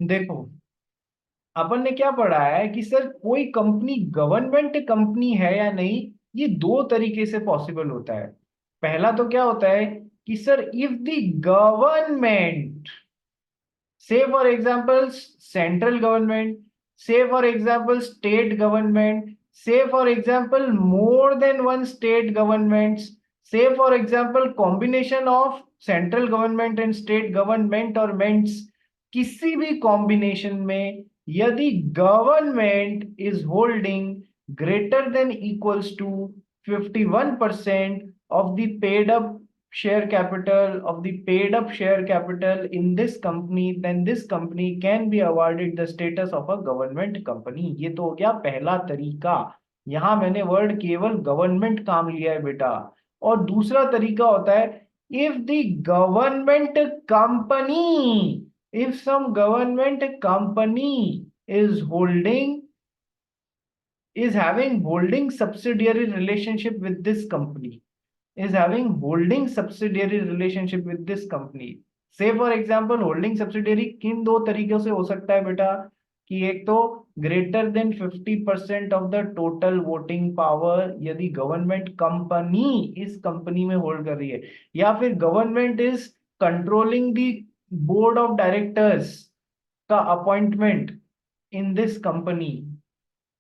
देखो, अपन ने क्या पढ़ा है कि सर कोई कंपनी गवर्नमेंट कंपनी है या नहीं, ये दो तरीके से पॉसिबल होता है। पहला तो क्या होता है कि sir if the government, say for example central government, say for example state government, say for example more than one state governments, say for example combination of central government and state government or ments, किसी भी combination में यदि government is holding greater than equals to 51% of the paid up share capital of the paid up share capital in this company, then this company can be awarded the status of a government company। ये तो हो गया पहला तरीका। यहां मैंने word केवल government काम लिया है बेटा। और दूसरा तरीका होता है if the government company, if some government company is holding, is having holding subsidiary relationship with this company, is having holding subsidiary relationship with this company। say for example holding subsidiary किन दो तरीकों से हो सकता है बेटा, कि एक तो greater than 50% of the total voting power यदि गवर्नमेंट कंपनी इस कंपनी में होल्ड कर रही है, या फिर government is controlling the board of directors का अपॉइंटमेंट इन दिस कंपनी,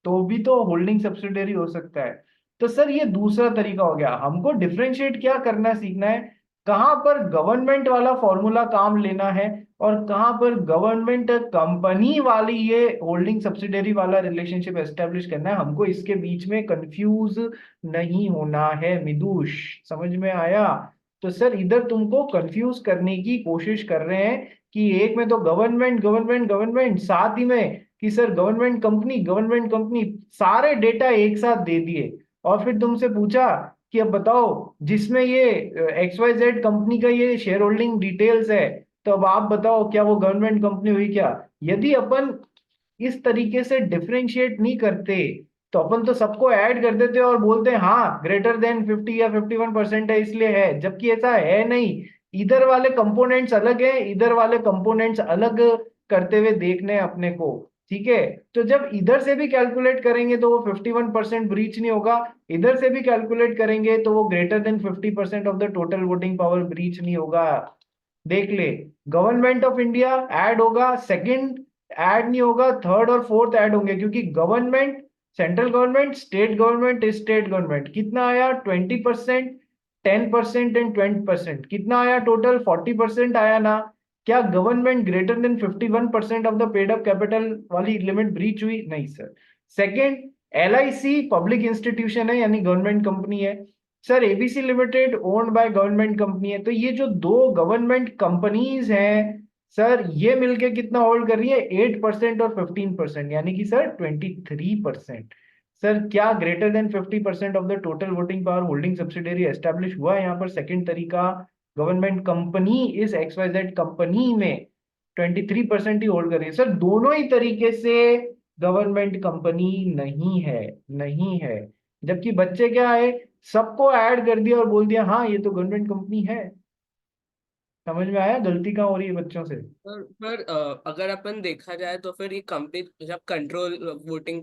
तो भी तो होल्डिंग सब्सिडियरी हो सकता है। तो सर ये दूसरा तरीका हो गया। हमको डिफरेंशिएट क्या करना सीखना है, कहां पर गवर्नमेंट वाला फॉर्मूला काम लेना है और कहां पर गवर्नमेंट कंपनी वाली ये होल्डिंग सब्सिडियरी वाला रिलेशनशिप एस्टेब्लिश करना है। हमको इसके बीच में कंफ्यूज नहीं होना है मिदुष, समझ में आया? तो सर इधर तुमको कंफ्यूज करने की कोशिश कर रहे हैं कि एक में तो गवर्नमेंट गवर्नमेंट गवर्नमेंट, साथ ही में कि सर गवर्नमेंट कंपनी, सारे डेटा एक साथ दे दिए और फिर तुमसे पूछा कि अब बताओ जिसमें ये XYZ कंपनी का ये शेयर होल्डिंग डिटेल्स है, तो अब आप बताओ क्या वो गवर्नमेंट कंपनी हुई क्या? यदि अपन इस तरीके से डिफरेंशिएट नहीं करते तो अपन तो सबको ऐड कर देते और बोलते हैं हाँ ग्रेटर देन 50 या 51% है इसलिए है, जबकि ऐसा है नहीं। इधर वाले कंपोनेंट्स अलग हैं, इधर वाले कंपोनेंट्स अलग करते हुए देखने हैं अपने को। ठीक है, तो जब इधर से भी कैलकुलेट करेंगे तो वो 51% ब्रीच नहीं होगा, इधर से भी कैलकुलेट करेंगे तो वो greater than 50% of the total voting power breach नहीं होगा। देख ले, गवर्नमेंट ऑफ इंडिया ऐड होगा, सेकंड ऐड नहीं होगा, थर्ड और फोर्थ ऐड होंगे, क्योंकि government, central government, state government कितना आया 20%, 10% एंड 20%, कितना आया टोटल 40% आया ना? क्या government greater than 51% of the paid up capital वाली लिमिट ब्रीच हुई? नहीं sir. Second, LIC public institution है यानी गवर्नमेंट कंपनी है। Sir ABC limited owned by government company है। तो ये जो दो गवर्नमेंट कंपनीज हैं सर, ये मिलके कितना होल्ड कर रही है? 8% और 15%, यानी कि सर 23%। सर क्या greater than 50% of the total voting power holding subsidiary establish हुआ है यहाँ पर? सेकंड तरीका, गवर्नमेंट कंपनी इस XYZ कंपनी में 23% ही होल्ड कर रही है। सर दोनों ही तरीके से गवर्नमेंट कंपनी नहीं है, नहीं है। जबकि बच्चे क्या है, सबको ऐड कर दिया और बोल दिया हाँ ये तो गवर्नमेंट कंपनी है। समझ में आया गलती कहाँ हो रही है बच्चों से? पर अगर अपन देखा जाए तो फिर ये कंपनी जब control voting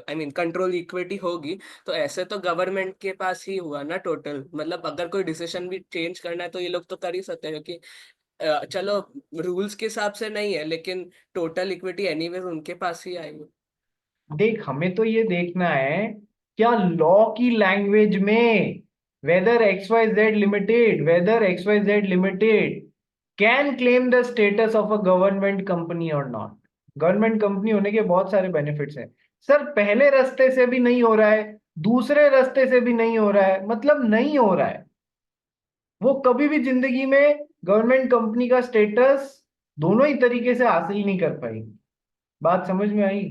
I mean control equity होगी, तो ऐसे तो गवर्नमेंट के पास ही हुआ ना टोटल। मतलब अगर कोई डिसीजन भी चेंज करना है तो ये लोग तो कर ही सकते हैं, क्योंकि चलो रूल्स के हिसाब से नहीं है, लेकिन टोटल इक्विटी एनीवेज उनके पास ही आएगी। देख हमें तो ये देखना है क्या लॉ की लैंग्वेज में, whether XYZ limited can claim the status of a government company और नॉट। गवर्नमेंट कंपनी होने के बहुत सारे बेनिफिट्स हैं सर। पहले रास्ते से भी नहीं हो रहा है, दूसरे रास्ते से भी नहीं हो रहा है, मतलब नहीं हो रहा है। वो कभी भी जिंदगी में गवर्नमेंट कंपनी का स्टेटस दोनों ही तरीके से हासिल नहीं कर पाएगी। बात समझ में आई?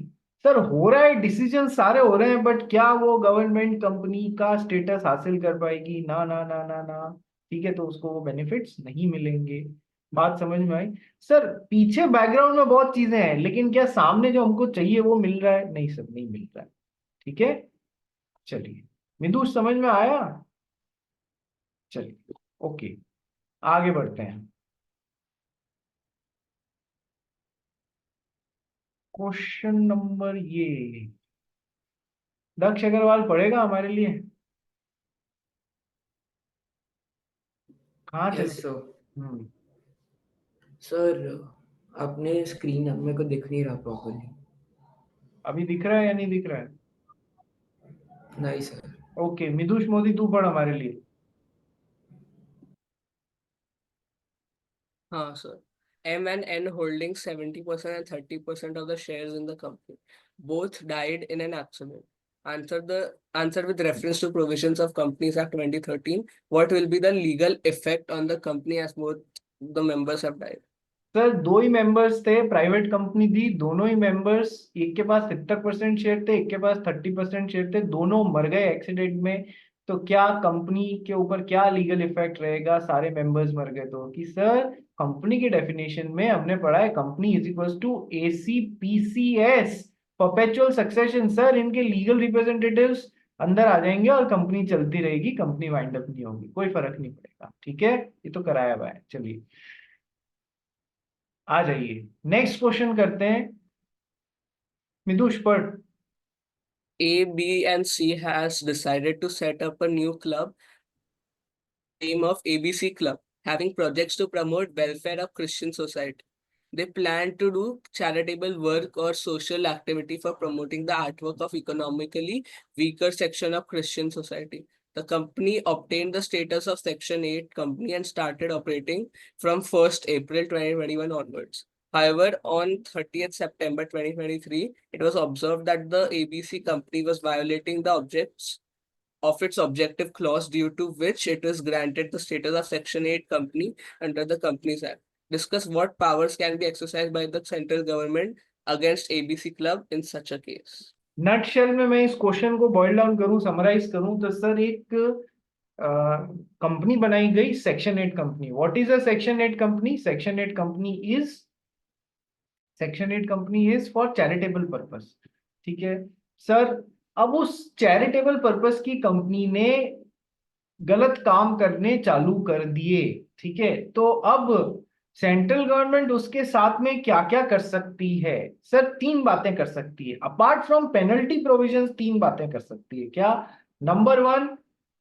सर हो रहा है, डिसीजन सारे हो रहे हैं, बट क्या वो गवर्नमेंट कंपनी का स्टेटस हासिल कर पाएगी? ना ना ना ना ना। ठीक है, तो उसको वो बेनिफिट्स नहीं मिलेंगे। बात समझ में आई? सर पीछे बैकग्राउंड में बहुत चीजें हैं, लेकिन क्या सामने जो हमको चाहिए वो मिल रहा है? नहीं सर, नहीं मिल रहा है। ठीक है, चलिए। मिदुष समझ में आया? चलिए, ओके, आगे बढ़ते हैं। क्वेश्चन नंबर ये, दक्ष अग्रवाल पढ़ेगा हमारे लिए? कहाँ चले? Yes sir. हम्म। सर आपने स्क्रीन अब मेरे को दिख नहीं रहा प्रॉपरली। अभी दिख रहा है या नहीं दिख रहा है? नहीं सर। ओके, मिधुष मोदी तू पढ़ हमारे लिए। हाँ sir. M and N holding 70% and 30% of the shares in the company. Both died in an accident. Answer with reference to provisions of Companies Act 2013. What will be the legal effect on the company as both the members have died? Sir दो ही members थे, private company थी, दोनों ही members, एक के पास 70% share थे, एक के पास 30% share थे, दोनों मर गए एक्सीडेंट में। तो क्या कंपनी के ऊपर क्या लीगल इफेक्ट रहेगा, सारे मेंबर्स मर गए तो? कि सर कंपनी के डेफिनेशन में हमने पढ़ा है company is equal to ACPCS, perpetual succession. Sir इनके लीगल रिप्रेजेंटेटिव्स अंदर आ जाएंगे और कंपनी चलती रहेगी, कंपनी वाइंड अप नहीं होगी, कोई फर्क नहीं पड़ेगा। ठीक है, ये तो कराया हुआ है। चलिए आ जाइए, नेक्स्ट क्वेश्चन करते हैं। मिदुष पढ़। A, B, and C has decided to set up a new club, name of ABC Club, having projects to promote welfare of Christian society. They plan to do charitable work or social activity for promoting the artwork of economically weaker section of Christian society. The company obtained the status of Section 8 company and started operating from 1st April 2021 onwards. However, on 30th September 2023, it was observed that the ABC company was violating the objects of its objective clause, due to which it is granted the status of Section 8 company under the Companies Act. Discuss what powers can be exercised by the central government against ABC Club in such a case. Nutshell में मैं इस question को boil down करूं, summarise करूं तो sir एक company बनाई गई section 8 company. What is a section 8 company? Section 8 company is for charitable purpose. ठीक है सर, अब उस चैरिटेबल पर्पस की कंपनी ने गलत काम करने चालू कर दिए। ठीक है, तो अब सेंट्रल गवर्नमेंट उसके साथ में क्या क्या कर सकती है? सर तीन बातें कर सकती है, अपार्ट फ्रॉम पेनल्टी प्रोविजंस तीन बातें कर सकती है। क्या? नंबर वन,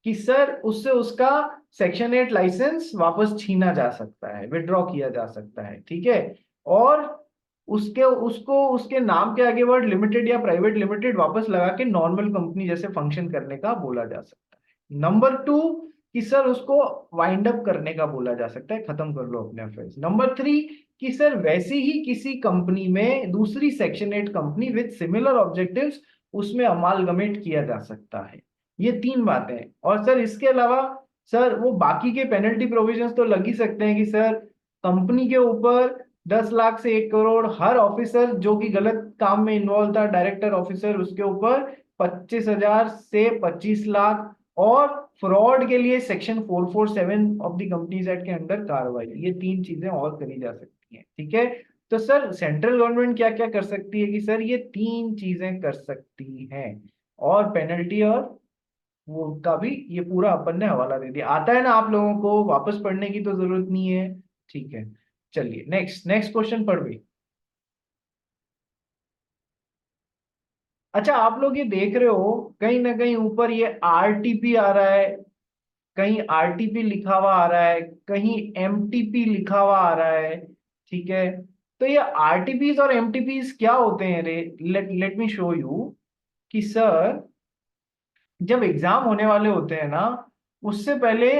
कि सर उससे उसका सेक्शन 8 लाइसेंस वापस छीना जा सकता है, विड्रॉ किया जा सकता है। ठीक है, और उसके उसको उसके नाम के आगे वर्ड लिमिटेड या प्राइवेट लिमिटेड वापस लगा के नॉर्मल कंपनी जैसे फंक्शन करने का बोला जा सकता है। नंबर टू, कि सर उसको वाइंड अप करने का बोला जा सकता है, खत्म कर लो अपने अफेयर्स। नंबर थ्री, कि सर वैसे ही किसी कंपनी में दूसरी section 8 company with similar objectives उसमें अमालगमेट किया जा सकता है। ये तीन बातें हैं। और सर इसके अलावा सर वो बाकी के पेनल्टी प्रोविजंस तो लग ही सकते हैं कि सर कंपनी के ऊपर 10 लाख से 1 करोड़, हर ऑफिसर जो कि गलत काम में इन्वॉल्व था, डायरेक्टर ऑफिसर, उसके ऊपर 25,000 से 25 लाख, और फ्रॉड के लिए section 447 of the companies act के अंडर कार्रवाई। ये तीन चीजें और करी जा सकती हैं। ठीक है, तो सर सेंट्रल गवर्नमेंट क्या क्या कर सकती है? कि सर ये तीन चीजें कर सकती हैं, और पेनल्टी और वो का भी ये पूरा अपन ने हवाला दे दिया। आता है ना आप लोगों को? वापस पढ़ने की तो जरूरत नहीं है। ठीक है, चलिए नेक्स्ट नेक्स्ट क्वेश्चन पढ़ भी। अच्छा, आप लोग ये देख रहे हो कहीं ना कहीं ऊपर ये RTP आ रहा है, कहीं RTP लिखा हुआ आ रहा है, कहीं MTP लिखा हुआ आ रहा है। ठीक है, तो ये RTPs और MTPs क्या होते हैं रे? Let me show you. कि सर जब एग्जाम होने वाले होते हैं ना, उससे पहले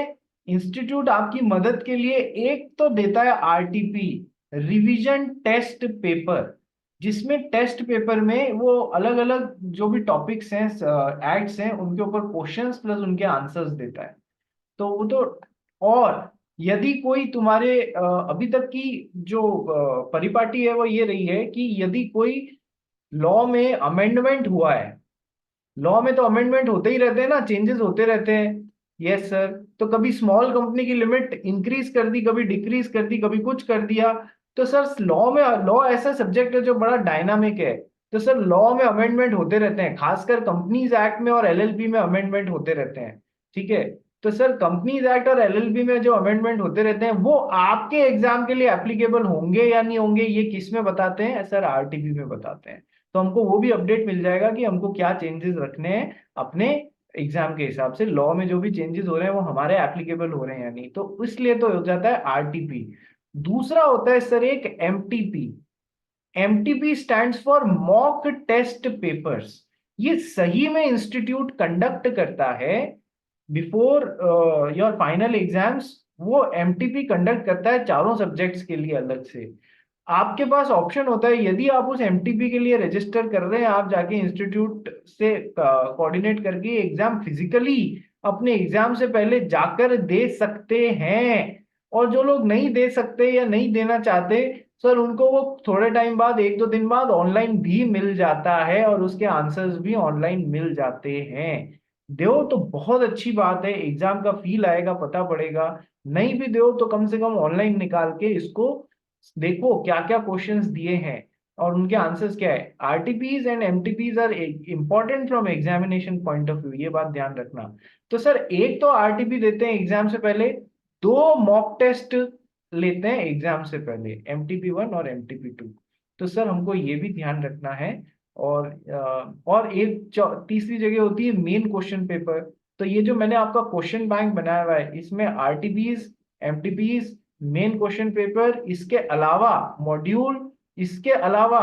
इंस्टीट्यूट आपकी मदद के लिए एक तो देता है RTP, रिवीजन टेस्ट पेपर, जिसमें टेस्ट पेपर में वो अलग अलग जो भी टॉपिक्स हैं, एक्ट्स हैं, उनके ऊपर क्वेश्चंस प्लस उनके आंसर्स देता है। तो वो तो, और यदि कोई तुम्हारे अभी तक की जो परिपाटी है वो ये रही है कि यदि कोई लॉ में अमेंडमेंट हुआ है, लॉ में तो अमेंडमेंट होते ही रहते हैं ना, चेंजेस होते रहते हैं। यस सर, तो कभी स्मॉल कंपनी की लिमिट इंक्रीज कर दी, कभी डिक्रीज कर दी, कभी कुछ कर दिया। तो सर लॉ में, लॉ ऐसा सब्जेक्ट है जो बड़ा डायनामिक है। तो सर लॉ में अमेंडमेंट होते रहते हैं, खासकर कंपनीज एक्ट में और LLP में अमेंडमेंट होते रहते हैं। ठीक है, तो सर कंपनीज एक्ट और एलएलबी में जो अमेंडमेंट होते रहते हैं वो आपके एग्जाम के लिए एप्लीकेबल होंगे या नहीं होंगे, ये किस में बताते हैं सर? आरटीपी में बताते हैं। तो हमको वो भी अपडेट मिल जाएगा कि हमको क्या चेंजेस रखने हैं अपने एग्जाम के हिसाब से, लॉ में जो भी चेंजेस हो रहे हैं वो हमारे एप्लीकेबल हो रहे हैं या नहीं। तो इसलिए तो हो जाता है आरटीपी। दूसरा होता है सर एक MTP. MTP stands for mock test papers. ये सही में इंस्टीट्यूट कंडक्ट करता है बिफोर योर फाइनल एग्जाम्स। वो एमटीपी कंडक्ट करता है चारों सब्जेक्ट्स के लिए अलग से। आपके पास ऑप्शन होता है, यदि आप उस एमटीपी के लिए रजिस्टर कर रहे हैं, आप जाके इंस्टीट्यूट से कोऑर्डिनेट करके एग्जाम फिजिकली अपने एग्जाम से पहले जाकर दे सकते हैं। और जो लोग नहीं दे सकते या नहीं देना चाहते सर, उनको वो थोड़े टाइम बाद, एक दो दिन बाद ऑनलाइन भी मिल जाता है और उसके आंसर्स भी ऑनलाइन मिल जाते हैं। दो तो बहुत अच्छी बात है, एग्जाम का फील आएगा, पता पड़ेगा। नहीं भी दो तो कम से कम ऑनलाइन निकाल के इसको देखो क्या क्या क्वेश्चंस दिए हैं और उनके आंसर्स क्या है। RTPs and MTPs are important from examination point of view, ये बात ध्यान रखना। तो सर एक तो आरटीपी देते हैं एग्जाम से पहले, दो मॉक टेस्ट लेते हैं एग्जाम से पहले, एमटीपी 1 और एमटीपी 2। तो सर हमको ये भी ध्यान रखना है। और एक तीसरी जगह होती है मेन क्वेश्चन पेपर। तो ये जो मैंने आपका क्वेश्चन बैंक बनाया हुआ है, इसमें आरटीपीज, एमटीपीज, मेन क्वेश्चन पेपर, इसके अलावा मॉड्यूल, इसके अलावा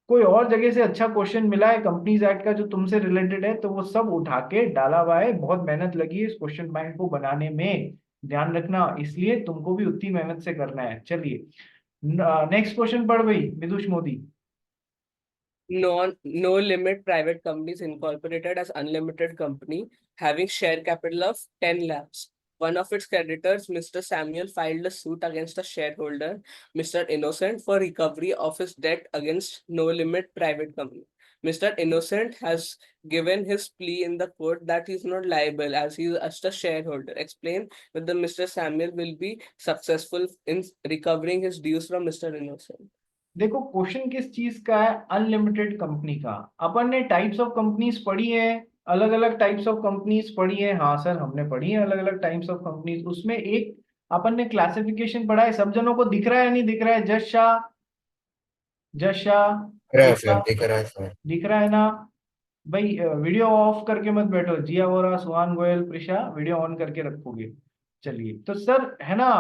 कोई और जगह से अच्छा क्वेश्चन मिला है कंपनीज एक्ट का जो तुमसे रिलेटेड है, तो वो सब उठा के डाला हुआ है। बहुत मेहनत लगी है इस क्वेश्चन बैंक को बनाने में, ध्यान रखना। इसलिए तुमको भी उतनी मेहनत से करना है। चलिए नेक्स्ट क्वेश्चन पढ़ भाई विदुष Modi. No limit private companies incorporated as unlimited company having share capital of 10 lakhs. One of its creditors, Mr. Samuel, filed a suit against a shareholder, Mr. Innocent, for recovery of his debt against No Limit Private Company. Mr. Innocent has given his plea in the court that he is not liable as he is just a shareholder. Explain whether Mr. Samuel will be successful in recovering his dues from Mr. Innocent. देखो question किस चीज का है? Unlimited company का। अपन ने types of companies पढ़ी है, अलग अलग टाइप्स ऑफ कंपनीज पढ़ी है। हाँ सर हमने पढ़ी है अलग अलग टाइप्स ऑफ कंपनीज। उसमें एक अपन ने क्लासिफिकेशन पढ़ा है, सब जनों को दिख रहा है या नहीं दिख रहा है? जश शाह, जश शाह, दिख रहा है पुष्पा, सर, दिख रहा है सर। दिख रहा है ना भाई? वीडियो ऑफ करके मत बैठो, जिया वोरा, सुहान गोयल, प्रिशा, वीडियो ऑन करके रखोगे। चलिए तो सर है ना,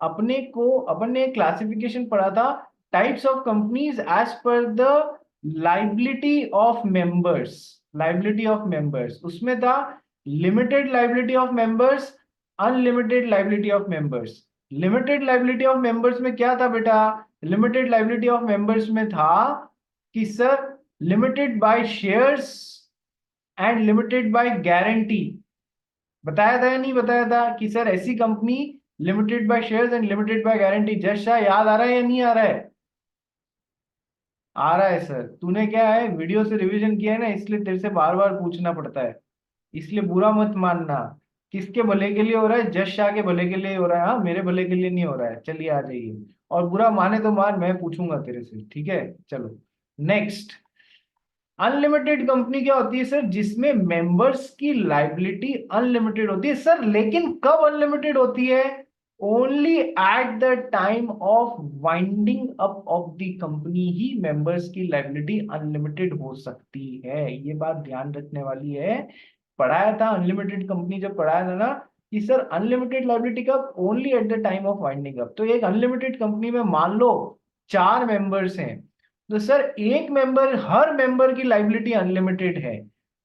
अपन ने क्लासिफिकेशन पढ़ा था, types of companies as per the liability of members. Liability of members उसमें था limited liability of members, unlimited liability of members. Limited liability of members में क्या था बेटा? लिमिटेड लाइबिलिटी ऑफ मेंबर्स में था कि sir limited by shares and limited by guarantee. बताया था या नहीं बताया था कि सर ऐसी company limited by shares and limited by guarantee? Just Shah याद आ रहा है या नहीं आ रहा है? आ रहा है सर। तूने क्या है वीडियो से रिवीजन किया है ना, इसलिए तेरे से बार बार पूछना पड़ता है। इसलिए बुरा मत मानना। किसके भले के लिए हो रहा है? जश शाह के भले के लिए हो रहा है, हाँ मेरे भले के लिए नहीं हो रहा है। चलिए आ जाइए, और बुरा माने तो मान, मैं पूछूंगा तेरे से, ठीक है? चलो नेक्स्ट। अनलिमिटेड कंपनी क्या होती है सर? जिसमें मेंबर्स की लाइबिलिटी अनलिमिटेड होती है सर। लेकिन कब अनलिमिटेड होती है? Only at the time of winding up of the company he members की लाइबिलिटी अनलिमिटेड हो सकती है। ये बात ध्यान रखने वाली है। पढ़ाया था अनलिमिटेड कंपनी जब पढ़ाया था ना कि सर अनलिमिटेड लाइबिलिटी कब? Only at the time of winding up. तो एक अनलिमिटेड कंपनी में मान लो 4 मेंबर्स हैं, तो सर एक मेंबर, हर मेंबर की लाइबिलिटी अनलिमिटेड है।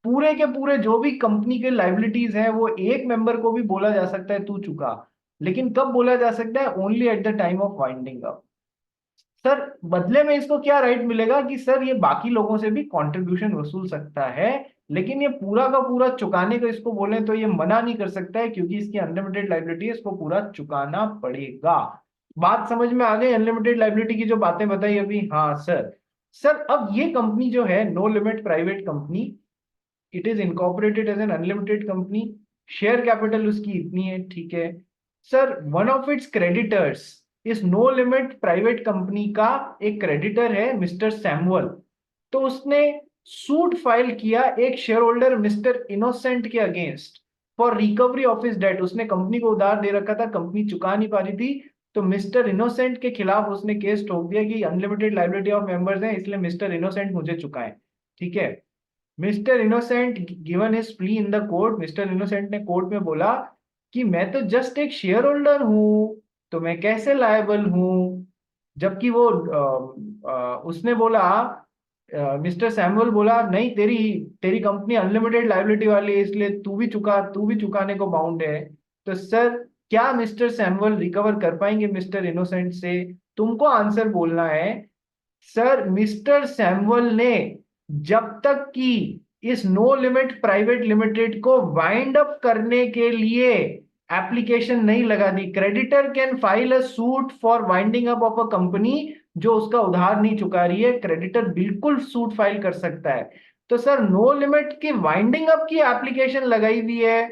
पूरे के पूरे जो भी कंपनी के लाइबिलिटीज हैं वो एक मेंबर को भी बोला जा सकता है तू चुका। लेकिन कब बोला जा सकता है? Only at the time of winding up. Sir बदले में इसको क्या राइट मिलेगा कि सर ये बाकी लोगों से भी कंट्रीब्यूशन वसूल सकता है, लेकिन ये पूरा का पूरा चुकाने को इसको बोले तो ये मना नहीं कर सकता है, क्योंकि इसकी अनलिमिटेड लाइबिलिटी है, इसको पूरा चुकाना पड़ेगा। बात समझ में आ गई? अनलिमिटेड लाइबिलिटी की जो बातें बताई अभी। हाँ सर। सर अब ये कंपनी जो है no limit private company, it is incorporated as an unlimited company. Share capital उसकी इतनी है, ठीक है sir. One of its creditors, इस नो लिमिट प्राइवेट कंपनी का एक क्रेडिटर है मिस्टर सैमुअल। तो उसने सूट फाइल किया एक शेयर होल्डर मिस्टर इनोसेंट के against. For recovery of his debt, उसने कंपनी को उधार दे रखा था, कंपनी चुका नहीं पा रही थी, तो मिस्टर इनोसेंट के खिलाफ उसने केस ठोक दिया कि अनलिमिटेड लाइबिलिटी ऑफ मेंबर्स है, इसलिए मिस्टर इनोसेंट मुझे चुकाएं। ठीक है। Mister innocent given his plea in the court, mister innocent ने कोर्ट में बोला कि मैं तो जस्ट एक शेयर होल्डर हूं, तो मैं कैसे लायबल हूं। जबकि वो उसने बोला, मिस्टर सैमुअल बोला नहीं, तेरी तेरी कंपनी अनलिमिटेड लाइबिलिटी वाली है, इसलिए तू भी चुकाने को बाउंड है। तो सर, क्या मिस्टर सैमुअल रिकवर कर पाएंगे मिस्टर इनोसेंट से? तुमको आंसर बोलना है। सर, मिस्टर सैमुअल ने जब तक कि इस नो लिमिट प्राइवेट लिमिटेड को वाइंड अप करने के लिए एप्लीकेशन नहीं लगा दी, creditor can file a suit for winding up of a company जो उसका उधार नहीं चुका रही है, क्रेडिटर बिल्कुल सूट फाइल कर सकता है। तो सर, नो लिमिट की वाइंडिंग अप की एप्लीकेशन लगाई हुई है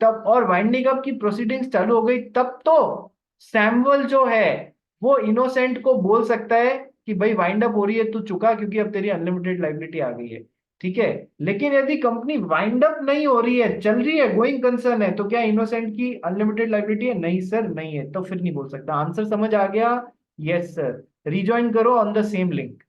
तब, और वाइंडिंग अप की प्रोसीडिंग्स चालू हो गई तब, तो सैमुअल जो है वो इनोसेंट को बोल सकता है कि भाई वाइंड अप हो रही है, तू चुका, क्योंकि अब तेरी अनलिमिटेड लाइबिलिटी आ गई है। ठीक है। लेकिन यदि कंपनी वाइंड अप नहीं हो रही है, चल रही है, गोइंग कंसर्न है, तो क्या इनोसेंट की अनलिमिटेड लाइबिलिटी है? नहीं सर, नहीं है, तो फिर नहीं बोल सकता। आंसर समझ आ गया? Yes sir. रिज्वाइन करो ऑन द सेम लिंक।